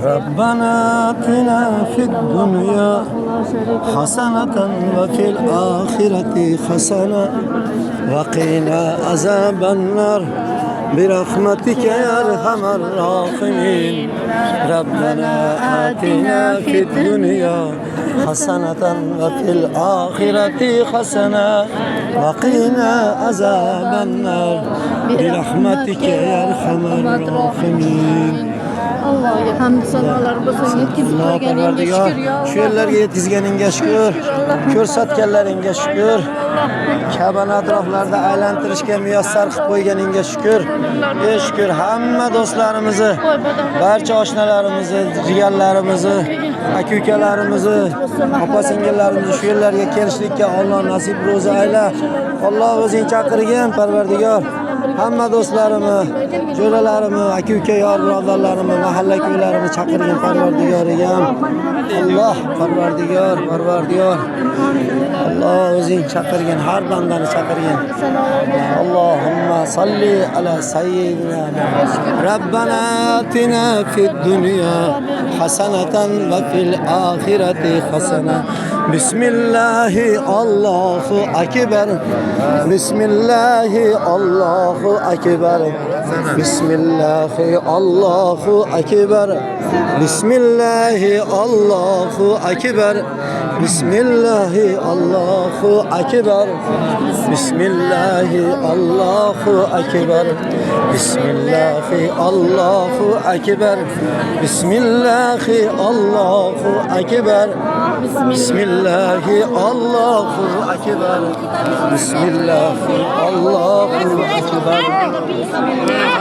ربنا آتنا في الدنيا حسنة وفي الآخرة حسنة وقنا عذاب النار برحمتك يا أرحم الراحمين ربنا آتنا في الدنيا حسنة وفي الآخرة حسنة وقنا عذاب النار برحمتك يا أرحم الراحمين. Allah'a hamd sanalar olsun. Yetkizib qo'yganingga shukr ya. Shu yerlarga yetkizganingga shukr. Ko'rsatganlaringga shukr. Kabani atroflarida aylantirishga muyassar qilib qo'yganingga shukr. Shukr hamma do'stlarimizni, barcha oshnalarimizni, jigarlarimizni, aka-ukalarimizni, opa-singillarimizni shu yerlarga kelishlikka Alloh nasib ro'za ayla. Alloh o'zing chaqirgan Parvardigor. Hamma do'stlarimi, jo'ralarimi, aka-uka, yor birodarlarimi, mahalla ko'ylarimi chaqirgan Parvardigorim. Alloh Parvardigor. Alloh o'zing chaqirgan har bandani chaqirgan. Allohumma salli ala sayyidina Rabbana atina fid dunya hasanatan va fil oxirati hasana. Bismillahi Allahu akbar. Bismillahi Allahu akbar. Bismillahi Allahu akbar. Bismillahi Allahu akbar. Bismillahi Allahu akbar. Bismillahi Allahu akbar. Bismillahi Allahu akbar. Bismillahi Allahu akbar. Bismillahi Allahu akbar. Bismillahi Allahu akbar.